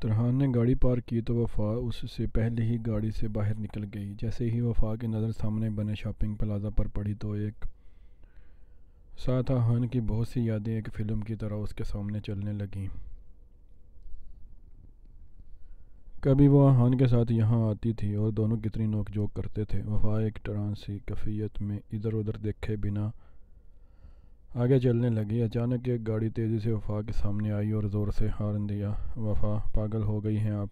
ترحان نے گاڑی پارک کی تو وفا اس سے پہلے ہی گاڑی سے باہر نکل گئی۔ جیسے ہی وفا کی نظر سامنے بنے شاپنگ پلازا پر پڑی تو ایک ساتھ آہان کی بہت سی یادیں ایک فلم کی طرح اس کے سامنے چلنے لگیں۔ کبھی وہ آہان کے ساتھ یہاں آتی تھی اور دونوں کتنی نوک جھوک کرتے تھے۔ وفا ایک ٹرانسی کیفیت میں ادھر ادھر دیکھے بنا آگے چلنے لگی۔ اچانک ایک گاڑی تیزی سے وفا کے سامنے آئی اور زور سے ہارن دیا۔ وفا، پاگل ہو گئی ہیں آپ؟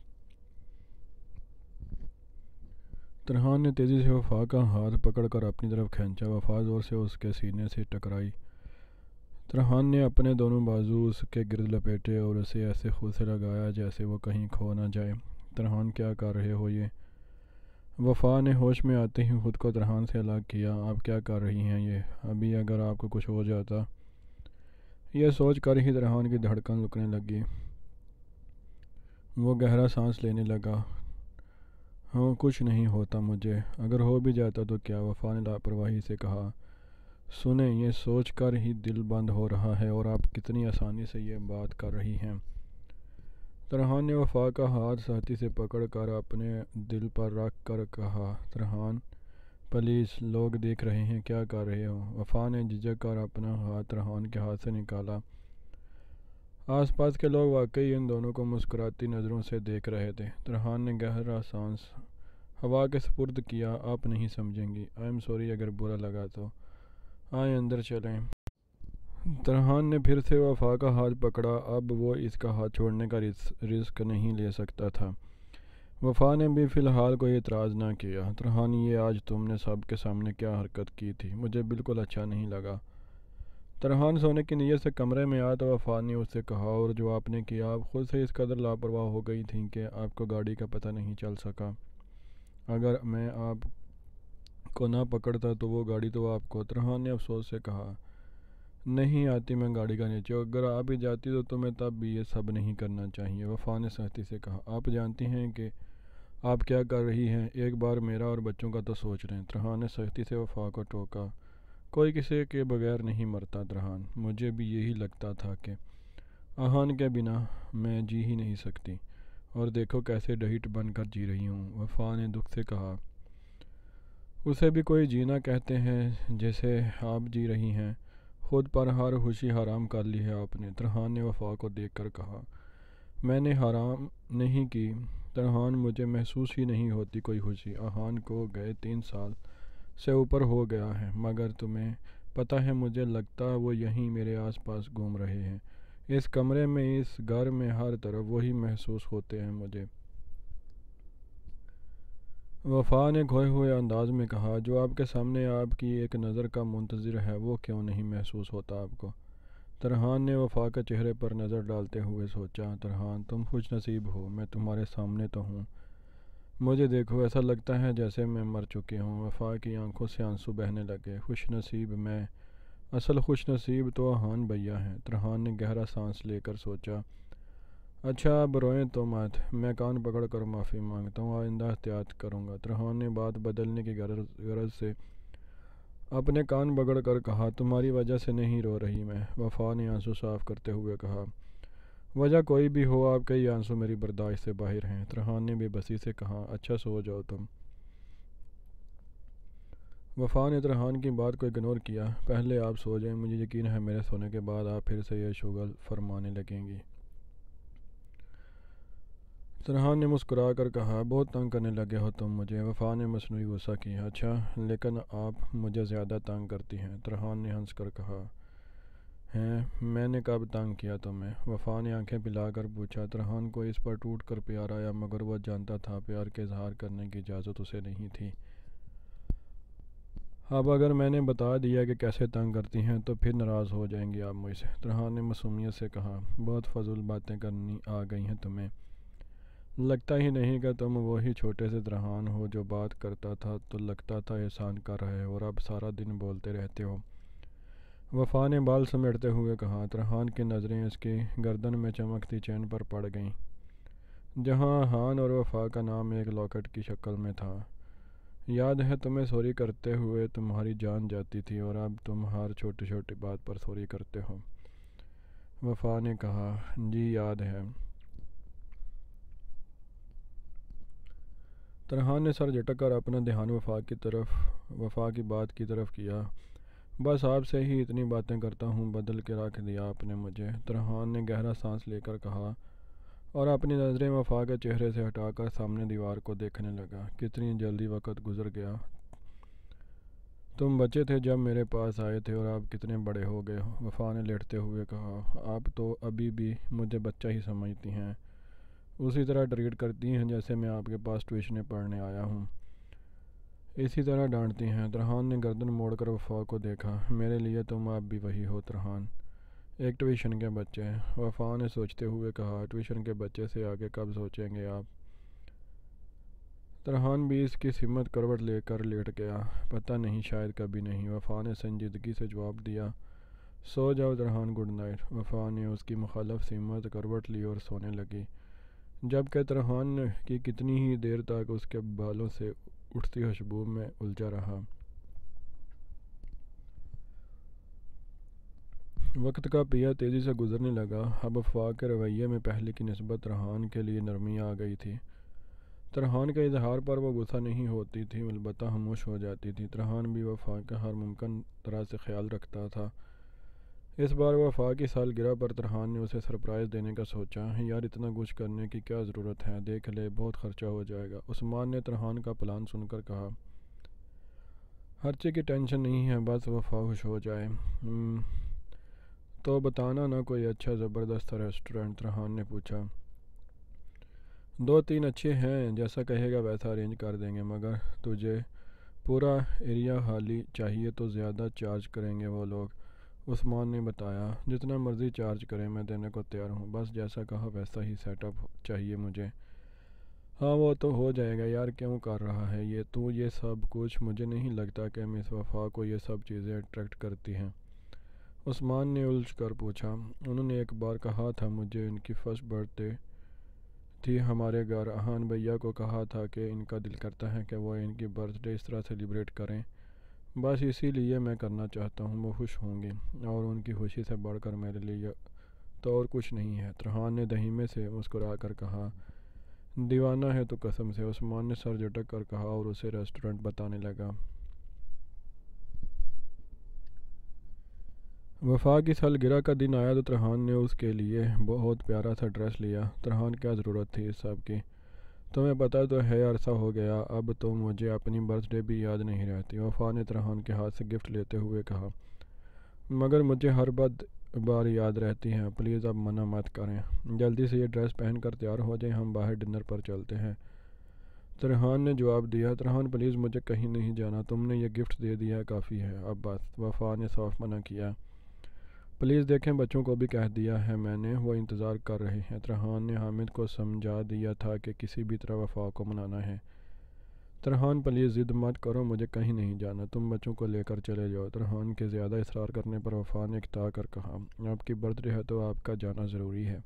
ترحان نے تیزی سے وفا کا ہاتھ پکڑ کر اپنی طرف کھینچا۔ وفا زور سے اس کے سینے سے ٹکرائی۔ ترحان نے اپنے دونوں بازو اس کے گرد لپیٹے اور اسے ایسے خود سے لگایا جیسے وہ کہیں کھو نہ جائے۔ ترحان، کیا کر رہے ہو یہ؟ وفا نے ہوش میں آتے ہی خود کو ترحان سے الگ کیا۔ آپ کیا کر رہی ہیں یہ؟ ابھی اگر آپ کو کچھ ہو جاتا؟ یہ سوچ کر ہی ترحان کی دھڑکن رکنے لگی۔ وہ گہرا سانس لینے لگا۔ ہاں، کچھ نہیں ہوتا مجھے۔ اگر ہو بھی جاتا تو کیا؟ وفا نے لاپرواہی سے کہا۔ سنیں، یہ سوچ کر ہی دل بند ہو رہا ہے اور آپ کتنی آسانی سے یہ بات کر رہی ہیں۔ ترحان نے وفا کا ہاتھ سختی سے پکڑ کر اپنے دل پر رکھ کر کہا۔ ترحان، پلیز، لوگ دیکھ رہے ہیں، کیا کر رہے ہو؟ وفا نے جھجک کر اپنا ہاتھ ترحان کے ہاتھ سے نکالا۔ آس پاس کے لوگ واقعی ان دونوں کو مسکراتی نظروں سے دیکھ رہے تھے۔ ترحان نے گہرا سانس ہوا کے سپرد کیا۔ آپ نہیں سمجھیں گی۔ آئی ایم سوری اگر برا لگا تو۔ آئیں اندر چلیں۔ ترحان نے پھر سے وفا کا ہاتھ پکڑا۔ اب وہ اس کا ہاتھ چھوڑنے کا رسک نہیں لے سکتا تھا۔ وفا نے بھی فی الحال کوئی اعتراض نہ کیا۔ ترحان، یہ آج تم نے سب کے سامنے کیا حرکت کی تھی؟ مجھے بالکل اچھا نہیں لگا۔ ترحان سونے کی نیت سے کمرے میں آیا تو وفا نے اس سے کہا، اور جو آپ نے کیا، آپ خود سے اس قدر لاپرواہ ہو گئی تھیں کہ آپ کو گاڑی کا پتہ نہیں چل سکا۔ اگر میں آپ کو نہ پکڑتا تو وہ گاڑی تو آپ کو۔ ترحان نے افسوس سے کہا۔ نہیں آتی میں گاڑی کا نیچے، اگر آپ ہی جاتی تو تمہیں تب بھی یہ سب نہیں کرنا چاہیے، وفا نے سختی سے کہا۔ آپ جانتی ہیں کہ آپ کیا کر رہی ہیں؟ ایک بار میرا اور بچوں کا تو سوچ لیں۔ ترحان نے سختی سے وفا کو ٹوکا۔ کوئی کسی کے بغیر نہیں مرتا ترحان، مجھے بھی یہی لگتا تھا کہ آہان کے بنا میں جی ہی نہیں سکتی، اور دیکھو کیسے ڈھیٹ بن کر جی رہی ہوں، وفا نے دکھ سے کہا۔ اسے بھی کوئی جینا کہتے ہیں جیسے آپ جی رہی ہیں؟ خود پر ہر خوشی حرام کر لی ہے آپ نے، ترحان نے وفا کو دیکھ کر کہا۔ میں نے حرام نہیں کی ترحان، مجھے محسوس ہی نہیں ہوتی کوئی خوشی۔ آہان کو گئے 3 سال سے اوپر ہو گیا ہے، مگر تمہیں پتہ ہے مجھے لگتا وہ یہیں میرے آس پاس گھوم رہے ہیں، اس کمرے میں، اس گھر میں، ہر طرف وہی محسوس ہوتے ہیں مجھے۔ وفا نے کھوئے ہوئے انداز میں کہا۔ جو آپ کے سامنے آپ کی ایک نظر کا منتظر ہے وہ کیوں نہیں محسوس ہوتا آپ کو؟ ترحان نے وفا کے چہرے پر نظر ڈالتے ہوئے سوچا۔ ترحان، تم خوش نصیب ہو، میں تمہارے سامنے تو ہوں، مجھے دیکھو، ایسا لگتا ہے جیسے میں مر چکی ہوں۔ وفا کی آنکھوں سے آنسو بہنے لگے۔ خوش نصیب میں؟ اصل خوش نصیب تو آہان بھیا ہیں۔ ترحان نے گہرا سانس لے کر سوچا۔ اچھا اب روئیں تو مت، میں کان پکڑ کر معافی مانگتا ہوں، آئندہ احتیاط کروں گا۔ ترحان نے بات بدلنے کی غرض سے اپنے کان پکڑ کر کہا۔ تمہاری وجہ سے نہیں رو رہی میں، وفا نے آنسو صاف کرتے ہوئے کہا۔ وجہ کوئی بھی ہو، آپ کے یہ آنسو میری برداشت سے باہر ہیں، ترحان نے بے بسی سے کہا۔ اچھا سو جاؤ تم۔ وفا نے ترحان کی بات کو اگنور کیا۔ پہلے آپ سو جائیں، مجھے یقین ہے میرے سونے کے بعد آپ پھر سے یہ شغل فرمانے لگیں گی۔ ترحان نے مسکرا کر کہا۔ بہت تنگ کرنے لگے ہو تم مجھے، وفا نے مصنوعی غصہ کیا۔ اچھا، لیکن آپ مجھے زیادہ تنگ کرتی ہیں، ترحان نے ہنس کر کہا۔ ہیں، میں نے کب تنگ کیا تمہیں؟ وفا نے آنکھیں پھیلا کر پوچھا۔ ترحان کو اس پر ٹوٹ کر پیار آیا، مگر وہ جانتا تھا پیار کے اظہار کرنے کی اجازت اسے نہیں تھی۔ اب اگر میں نے بتا دیا کہ کیسے تنگ کرتی ہیں تو پھر ناراض ہو جائیں گی آپ مجھ سے، ترحان نے معصومیت سے کہا۔ بہت فضول باتیں کرنی آ گئی ہیں تمہیں، لگتا ہی نہیں کہ تم وہی چھوٹے سے ترحان ہو جو بات کرتا تھا تو لگتا تھا احسان کر رہے ہو اور اب سارا دن بولتے رہتے ہو، وفا نے بال سمیٹتے ہوئے کہا۔ ترحان کی نظریں اس کی گردن میں چمکتی چین پر پڑ گئیں، جہاں آہان اور وفا کا نام ایک لاکٹ کی شکل میں تھا۔ یاد ہے تمہیں سوری کرتے ہوئے تمہاری جان جاتی تھی اور اب تم ہر چھوٹی چھوٹی بات پر سوری کرتے ہو، وفا نے کہا۔ جی یاد ہے۔ ترحان نے سر جھٹک کر اپنا دھیان وفا کی بات کی طرف کیا۔ بس آپ سے ہی اتنی باتیں کرتا ہوں، بدل کے رکھ دیا آپ نے مجھے، ترحان نے گہرا سانس لے کر کہا اور اپنی نظریں وفا کے چہرے سے ہٹا کر سامنے دیوار کو دیکھنے لگا۔ کتنی جلدی وقت گزر گیا۔ تم بچے تھے جب میرے پاس آئے تھے اور آپ کتنے بڑے ہو گئے ہو، وفا نے لیٹتے ہوئے کہا۔ آپ تو ابھی بھی مجھے بچہ ہی سمجھتی ہیں، اسی طرح ٹریٹ کرتی ہیں جیسے میں آپ کے پاس ٹیوشنیں پڑھنے آیا ہوں، اسی طرح ڈانٹتی ہیں۔ ترحان نے گردن موڑ کر وفا کو دیکھا۔ میرے لیے تم اب بھی وہی ہو ترحان، ایک ٹیوشن کے بچے، وفا نے سوچتے ہوئے کہا۔ ٹیوشن کے بچے سے آگے کب سوچیں گے آپ؟ ترحان بھی اس کی سمت کروٹ لے کر لیٹ گیا۔ پتہ نہیں، شاید کبھی نہیں، وفا نے سنجیدگی سے جواب دیا۔ سو جاؤ ترحان، گڈ نائٹ۔ وفا نے اس کی مخالف سمت کروٹ لی اور سونے لگی، جبکہ ترحان کی کتنی ہی دیر تک اس کے بالوں سے اٹھتی خوشبو میں الجھا رہا۔ وقت کا پیا تیزی سے گزرنے لگا۔ اب وفا کے رویے میں پہلے کی نسبت ترحان کے لیے نرمی آ گئی تھی۔ ترحان کے اظہار پر وہ غصہ نہیں ہوتی تھی، البتہ خاموش ہو جاتی تھی۔ ترحان بھی وفا کا ہر ممکن طرح سے خیال رکھتا تھا۔ اس بار وفا کی سالگرہ پر ترحان نے اسے سرپرائز دینے کا سوچا۔ یار اتنا کچھ کرنے کی کیا ضرورت ہے، دیکھ لے، بہت خرچہ ہو جائے گا، عثمان نے ترحان کا پلان سن کر کہا۔ خرچے کی ٹینشن نہیں ہے، بس وفا خوش ہو جائے۔ تو بتانا نا کوئی اچھا زبردست ریسٹورنٹ، ترحان نے پوچھا۔ 2-3 اچھے ہیں، جیسا کہے گا ویسا ارینج کر دیں گے، مگر تجھے پورا ایریا خالی چاہیے تو زیادہ چارج کریں گے وہ لوگ، عثمان نے بتایا۔ جتنا مرضی چارج کریں، میں دینے کو تیار ہوں، بس جیسا کہا ویسا ہی سیٹ اپ چاہیے مجھے۔ ہاں وہ تو ہو جائے گا یار، کیوں کر رہا ہے یہ سب کچھ؟ مجھے نہیں لگتا کہ مس وفا کو یہ سب چیزیں اٹریکٹ کرتی ہیں، عثمان نے الجھ کر پوچھا۔ انہوں نے ایک بار کہا تھا مجھے، ان کی فرسٹ برتھ ڈے تھی ہمارے گھر، احان بھیا کو کہا تھا کہ ان کا دل کرتا ہے کہ وہ ان کی برتھ ڈے اس طرح سیلیبریٹ کریں، بس اسی لیے میں کرنا چاہتا ہوں، وہ خوش ہوں گی، اور ان کی خوشی سے بڑھ کر میرے لیے تو اور کچھ نہیں ہے، ترحان نے دہیمے سے مسکرا کر کہا۔ دیوانہ ہے تو قسم سے، عثمان نے سر جھٹک کر کہا اور اسے ریسٹورنٹ بتانے لگا۔ وفا کی سالگرہ کا دن آیا تو ترحان نے اس کے لیے بہت پیارا سا ڈریس لیا۔ ترحان کیا ضرورت تھی اس سب کی؟ تمہیں پتہ تو ہے عرصہ ہو گیا، اب تو مجھے اپنی برتھ ڈے بھی یاد نہیں رہتی، وفا نے ترحان کے ہاتھ سے گفٹ لیتے ہوئے کہا۔ مگر مجھے ہر بار یاد رہتی ہے، پلیز اب منع مت کریں، جلدی سے یہ ڈریس پہن کر تیار ہو جائیں، ہم باہر ڈنر پر چلتے ہیں، ترحان نے جواب دیا۔ ترحان پلیز مجھے کہیں نہیں جانا، تم نے یہ گفٹ دے دیا ہے، کافی ہے اب بس، وفا نے صاف منع کیا۔ پلیز دیکھیں، بچوں کو بھی کہہ دیا ہے میں نے، وہ انتظار کر رہے ہیں، ترحان نے حامد کو سمجھا دیا تھا کہ کسی بھی طرح وفا کو منانا ہے۔ ترحان پلیز ضد مت کرو، مجھے کہیں نہیں جانا، تم بچوں کو لے کر چلے جاؤ، ترحان کے زیادہ اصرار کرنے پر وفا نے اکتا کر کہا۔ آپ کی برتھ ڈے ہے تو آپ کا جانا ضروری ہے،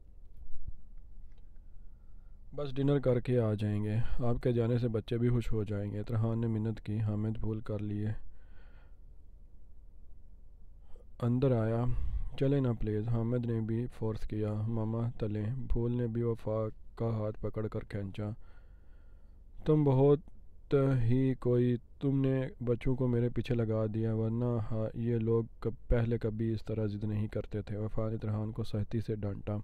بس ڈنر کر کے آ جائیں گے، آپ کے جانے سے بچے بھی خوش ہو جائیں گے، ترحان نے منت کی۔ حامد بھول کر لیے اندر آیا۔ چلیں نا پلیز، حامد نے بھی فورس کیا۔ ماما تلیں، پھول نے بھی وفا کا ہاتھ پکڑ کر کھینچا۔ تم بہت ہی کوئی، تم نے بچوں کو میرے پیچھے لگا دیا، ورنہ یہ لوگ پہلے کبھی اس طرح ضد نہیں کرتے تھے، وفا نے ترحان کو سختی سے ڈانٹا۔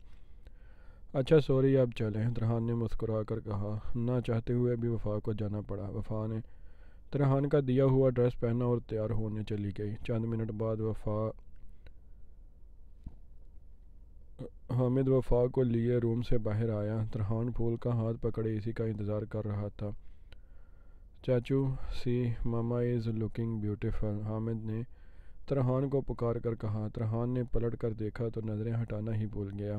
اچھا سوری، اب چلیں، ترحان نے مسکرا کر کہا۔ نہ چاہتے ہوئے بھی وفا کو جانا پڑا۔ وفا نے ترحان کا دیا ہوا ڈریس پہنا اور تیار ہونے چلی گئی۔ چند منٹ بعد حامد وفا کو لیے روم سے باہر آیا۔ ترحان پھول کا ہاتھ پکڑے اسی کا انتظار کر رہا تھا۔ چاچو سی، ماما از لکنگ بیوٹیفل، حامد نے ترحان کو پکار کر کہا۔ ترحان نے پلٹ کر دیکھا تو نظریں ہٹانا ہی بھول گیا۔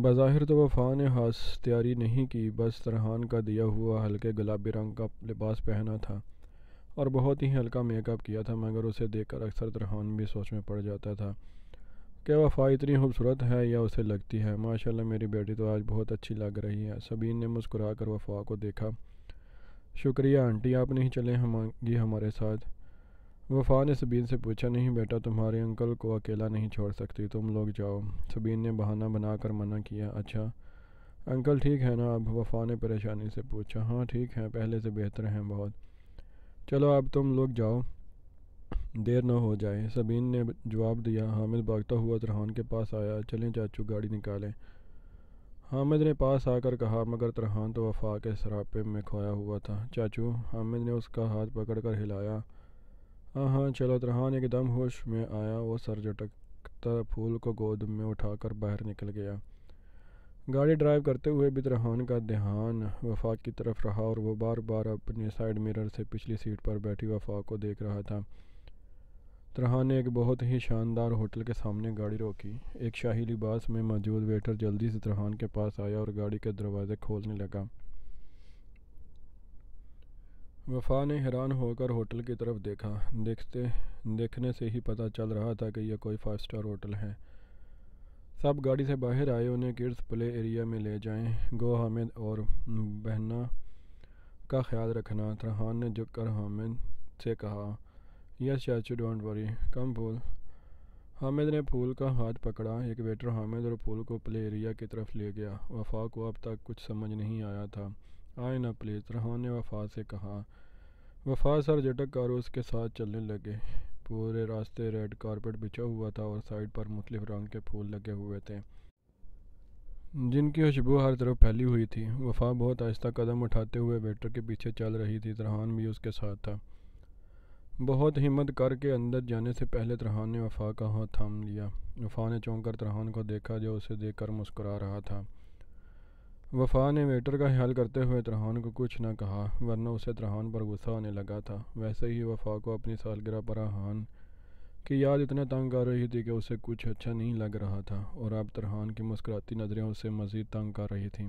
بظاہر تو وفا نے ہاستیاری نہیں کی، بس ترحان کا دیا ہوا ہلکے گلابی رنگ کا لباس پہنا تھا اور بہت ہی ہلکا میک اپ کیا تھا، مگر اسے دیکھ کر اکثر ترحان بھی سوچ میں پڑ جاتا تھا کہ وفا اتنی خوبصورت ہے یا اسے لگتی ہے۔ ماشاءاللہ میری بیٹی تو آج بہت اچھی لگ رہی ہے، سبین نے مسکرا کر وفا کو دیکھا۔ شکریہ آنٹی، آپ نہیں چلیں گی ہمارے ساتھ؟ وفا نے سبین سے پوچھا، نہیں بیٹا، تمہارے انکل کو اکیلا نہیں چھوڑ سکتی، تم لوگ جاؤ۔ سبین نے بہانہ بنا کر منع کیا۔ اچھا انکل ٹھیک ہے نا اب؟ وفا نے پریشانی سے پوچھا۔ ہاں ٹھیک ہیں، پہلے سے بہتر ہیں بہت۔ چلو اب تم لوگ جاؤ، دیر نہ ہو جائے۔ سبین نے جواب دیا۔ حامد بھاگتا ہوا ترحان کے پاس آیا۔ چلیں چاچو، گاڑی نکالیں۔ حامد نے پاس آ کر کہا، مگر ترحان تو وفا کے سراپے میں کھویا ہوا تھا۔ چاچو، حامد نے اس کا ہاتھ پکڑ کر ہلایا۔ ہاں ہاں چلو۔ ترحان ایک دم ہوش میں آیا۔ وہ سر جھٹکتا پھول کو گود میں اٹھا کر باہر نکل گیا۔ گاڑی ڈرائیو کرتے ہوئے بھی ترحان کا دھیان وفا کی طرف رہا اور وہ بار بار اپنے سائیڈ مرر سے پچھلی سیٹ پر بیٹھی وفا کو دیکھ رہا تھا۔ ترحان نے ایک بہت ہی شاندار ہوٹل کے سامنے گاڑی روکی۔ ایک شاہی لباس میں موجود ویٹر جلدی سے ترحان کے پاس آیا اور گاڑی کے دروازے کھولنے لگا۔ وفا نے حیران ہو کر ہوٹل کی طرف دیکھا۔ دیکھنے سے ہی پتہ چل رہا تھا کہ یہ کوئی 5 اسٹار ہوٹل ہے۔ سب گاڑی سے باہر آئے۔ انہیں کڈز پلے ایریا میں لے جائیں گو حامد اور بہنا کا خیال رکھنا۔ ترحان نے جھک کر حامد سے کہا، یس چاچو، ڈونٹ وری، کم پھول۔ حامد نے پھول کا ہاتھ پکڑا۔ ایک ویٹر حامد اور پھول کو پلے ایریا کی طرف لے گیا۔ وفا کو اب تک کچھ سمجھ نہیں آیا تھا۔ آئیں نا پلیز، ترحان نے وفا سے کہا۔ وفا سر جھٹک کر اس کے ساتھ چلنے لگے۔ پورے راستے ریڈ کارپٹ بچھا ہوا تھا اور سائڈ پر مختلف رنگ کے پھول لگے ہوئے تھے جن کی خوشبو ہر طرف پھیلی ہوئی تھی۔ وفا بہت آہستہ قدم اٹھاتے ہوئے ویٹر کے پیچھے چل رہی تھی۔ ترحان بھی اس کے ساتھ تھا۔ بہت ہمت کر کے اندر جانے سے پہلے ترحان نے وفا کا ہاتھ تھام لیا۔ وفا نے چونک کر ترحان کو دیکھا جو اسے دیکھ کر مسکرا رہا تھا۔ وفا نے ویٹر کا خیال کرتے ہوئے ترحان کو کچھ نہ کہا، ورنہ اسے ترحان پر غصہ آنے لگا تھا۔ ویسے ہی وفا کو اپنی سالگرہ پر ترحان کی یاد اتنا تنگ کر رہی تھی کہ اسے کچھ اچھا نہیں لگ رہا تھا، اور اب ترحان کی مسکراتی نظریں اسے مزید تنگ کر رہی تھیں۔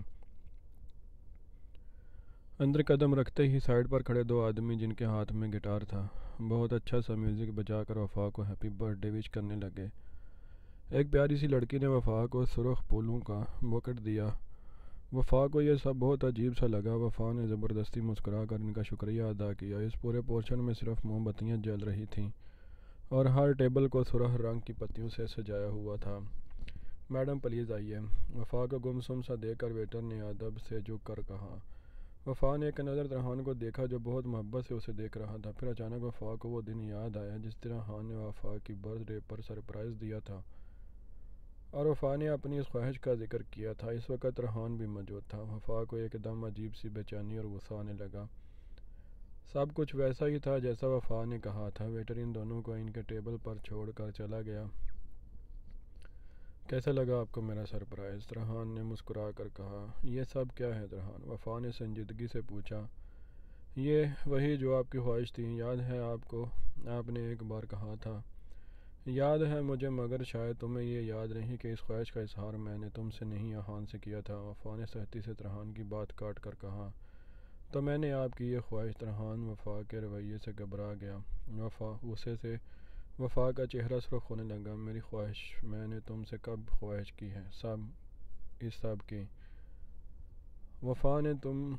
اندر قدم رکھتے ہی سائڈ پر کھڑے 2 آدمی جن کے ہاتھ میں گٹار تھا، بہت اچھا سا میوزک بجا کر وفا کو ہیپی برتھ ڈے وش کرنے لگے۔ ایک پیاری سی لڑکی نے وفا کو سرخ پھولوں کا بوکٹ دیا۔ وفا کو یہ سب بہت عجیب سا لگا۔ وفا نے زبردستی مسکرا کر ان کا شکریہ ادا کیا۔ اس پورے پورشن میں صرف موم بتیاں جل رہی تھیں اور ہر ٹیبل کو سرخ رنگ کی پتیوں سے سجایا ہوا تھا۔ میڈم پلیز آئیے، وفا کو گمسم سا دیکھ کر ویٹر نے ادب سے جھک کر کہا۔ وفا نے ایک نظر ترحان کو دیکھا جو بہت محبت سے اسے دیکھ رہا تھا۔ پھر اچانک وفا کو وہ دن یاد آیا جس ترحان نے وفا کی برتھ ڈے پر سرپرائز دیا تھا، اور وفا نے اپنی اس خواہش کا ذکر کیا تھا۔ اس وقت ترحان بھی موجود تھا۔ وفا کو ایک دم عجیب سی بے چینی اور غصہ آنے لگا۔ سب کچھ ویسا ہی تھا جیسا وفا نے کہا تھا۔ ویٹر ان دونوں کو ان کے ٹیبل پر چھوڑ کر چلا گیا۔ کیسا لگا آپ کو میرا سرپرائز؟ ترحان نے مسکرا کر کہا۔ یہ سب کیا ہے ترحان؟ وفا نے سنجیدگی سے پوچھا۔ یہ وہی جو آپ کی خواہش تھی، یاد ہے آپ کو؟ آپ نے ایک بار کہا تھا۔ یاد ہے مجھے، مگر شاید تمہیں یہ یاد نہیں کہ اس خواہش کا اظہار میں نے تم سے نہیں احان سے کیا تھا۔ وفا نے سختی سے ترحان کی بات کاٹ کر کہا۔ تو میں نے آپ کی یہ خواہش؟ ترحان وفا کے رویے سے گھبرا گیا۔ غصے سے وفا کا چہرہ سرخ ہونے لگا۔ میری خواہش؟ میں نے تم سے کب خواہش کی ہے؟ اس سب کی؟ وفا نے تم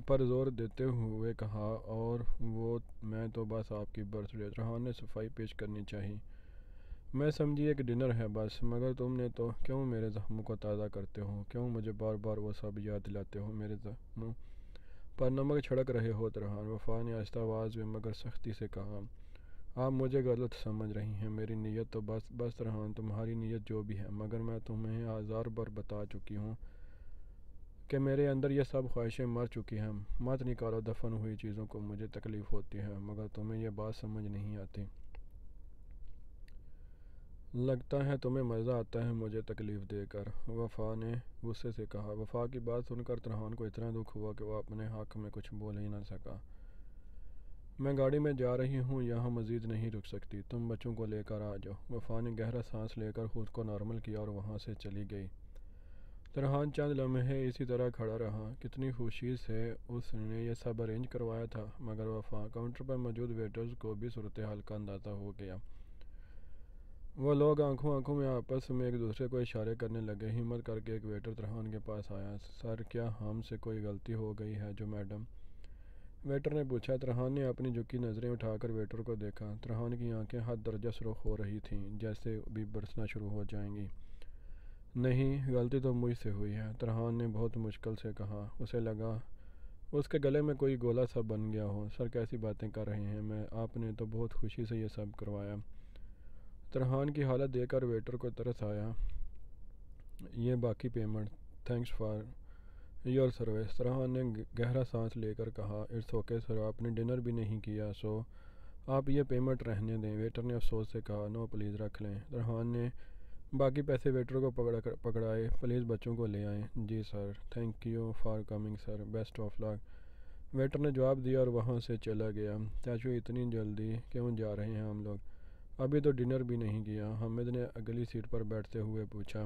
پر زور دیتے ہوئے کہا، اور وہ میں تو بس آپ کی برتھ ڈے۔ ترحان نے صفائی پیش کرنی چاہی۔ میں سمجھی ایک ڈنر ہے بس، مگر تم نے تو کیوں میرے زخموں کو تازہ کرتے ہو؟ کیوں مجھے بار بار وہ سب یاد دلاتے ہو؟ میرے زخموں پر نمک چھڑک رہے ہو ترحان، وفا نے آہستہ آواز میں مگر سختی سے کہا۔ آپ مجھے غلط سمجھ رہی ہیں۔ میری نیت تو بس ترحان، تمہاری نیت جو بھی ہے، مگر میں تمہیں 1000 بار بتا چکی ہوں کہ میرے اندر یہ سب خواہشیں مر چکی ہیں۔ مت نکالو دفن ہوئی چیزوں کو، مجھے تکلیف ہوتی ہے، مگر تمہیں یہ بات سمجھ نہیں آتی۔ لگتا ہے تمہیں مزہ آتا ہے مجھے تکلیف دے کر، وفا نے غصے سے کہا۔ وفا کی بات سن کر ترحان کو اتنا دکھ ہوا کہ وہ اپنے حق میں کچھ بول ہی نہ سکا۔ میں گاڑی میں جا رہی ہوں، یہاں مزید نہیں رک سکتی، تم بچوں کو لے کر آ جاؤ۔ وفا نے گہرا سانس لے کر خود کو نارمل کیا اور وہاں سے چلی گئی۔ ترحان چند لمحے اسی طرح کھڑا رہا۔ کتنی خوشی سے اس نے یہ سب ارینج کروایا تھا، مگر وفا کاؤنٹر پر موجود ویٹرز کو بھی صورتحال کا اندازہ ہو گیا۔ وہ لوگ آنکھوں میں آپس میں ایک دوسرے کو اشارے کرنے لگے۔ ہمت کر کے ایک ویٹر ترحان کے پاس آیا۔ سر، کیا ہم سے کوئی غلطی ہو گئی ہے جو میڈم؟ ویٹر نے پوچھا۔ ترحان نے اپنی جھکی نظریں اٹھا کر ویٹر کو دیکھا۔ ترحان کی آنکھیں حد درجہ سرخ ہو رہی تھیں، جیسے ابھی برسنا شروع ہو جائیں گی۔ نہیں، غلطی تو مجھ سے ہوئی ہے، ترحان نے بہت مشکل سے کہا۔ اسے لگا اس کے گلے میں کوئی گولا سا بن گیا ہو۔ سر کیسی باتیں کر رہے ہیں، آپ نے تو بہت خوشی سے یہ سب کروایا۔ ترحان کی حالت دیکھ کر ویٹر کو ترس آیا۔ یہ باقی payment, thanks for your service, ترحان نے گہرا سانس لے کر کہا۔ اٹس اوکے سر، آپ نے ڈنر بھی نہیں کیا، سو آپ یہ پیمنٹ رہنے دیں، ویٹر نے افسوس سے کہا۔ نو پلیز رکھ لیں۔ ترحان نے باقی پیسے ویٹر کو پکڑائے۔ پلیز بچوں کو لے آئیں۔ جی sir, thank you for coming sir, best of luck, waiter نے جواب دیا اور وہاں سے چلا گیا۔ چاچو اتنی جلدی کیوں جا رہے ہیں ہم لوگ؟ ابھی تو ڈنر بھی نہیں کیا، حامد نے اگلی سیٹ پر بیٹھتے ہوئے پوچھا۔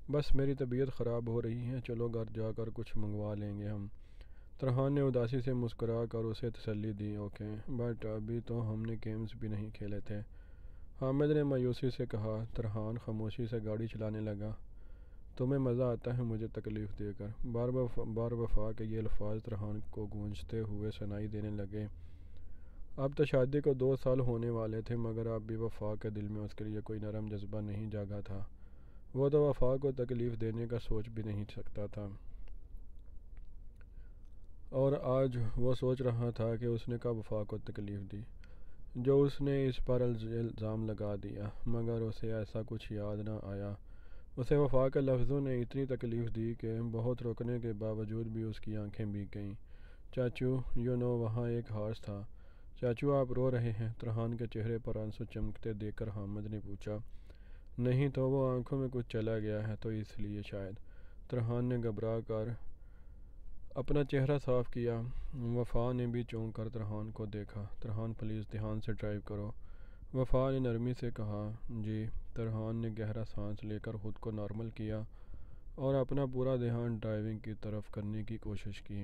بس میری طبیعت خراب ہو رہی ہے، چلو گھر جا کر کچھ منگوا لیں گے ہم۔ ترحان نے اداسی سے مسکرا کر اسے تسلی دی۔ اوکے، بٹ ابھی تو ہم نے گیمز بھی نہیں کھیلے تھے، حامد نے مایوسی سے کہا۔ ترحان خاموشی سے گاڑی چلانے لگا۔ تمہیں مزہ آتا ہے مجھے تکلیف دے کر، بار وفا کے یہ الفاظ ترحان کو گونجتے ہوئے سنائی دینے لگے۔ اب تو شادی کو 2 سال ہونے والے تھے، مگر اب بھی وفا کے دل میں اس کے لیے کوئی نرم جذبہ نہیں جاگا تھا۔ وہ تو وفا کو تکلیف دینے کا سوچ بھی نہیں سکتا تھا، اور آج وہ سوچ رہا تھا کہ اس نے کب وفا کو تکلیف دی، جو اس نے اس پر الزام لگا دیا، مگر اسے ایسا کچھ یاد نہ آیا۔ اسے وفا کے لفظوں نے اتنی تکلیف دی کہ بہت روکنے کے باوجود بھی اس کی آنکھیں بھیگ گئیں۔ چاچو، وہاں ایک ہارس تھا۔ چاچو آپ رو رہے ہیں؟ ترحان کے چہرے پر آنسو چمکتے دیکھ کر حامد نے پوچھا۔ نہیں تو، وہ آنکھوں میں کچھ چلا گیا ہے تو اس لیے شاید، ترحان نے گھبرا کر اپنا چہرہ صاف کیا۔ وفا نے بھی چونک کر ترحان کو دیکھا۔ ترحان پلیز دھیان سے ڈرائیو کرو، وفا نے نرمی سے کہا۔ جی، ترحان نے گہرا سانس لے کر خود کو نارمل کیا اور اپنا پورا دھیان ڈرائیونگ کی طرف کرنے کی کوشش کی۔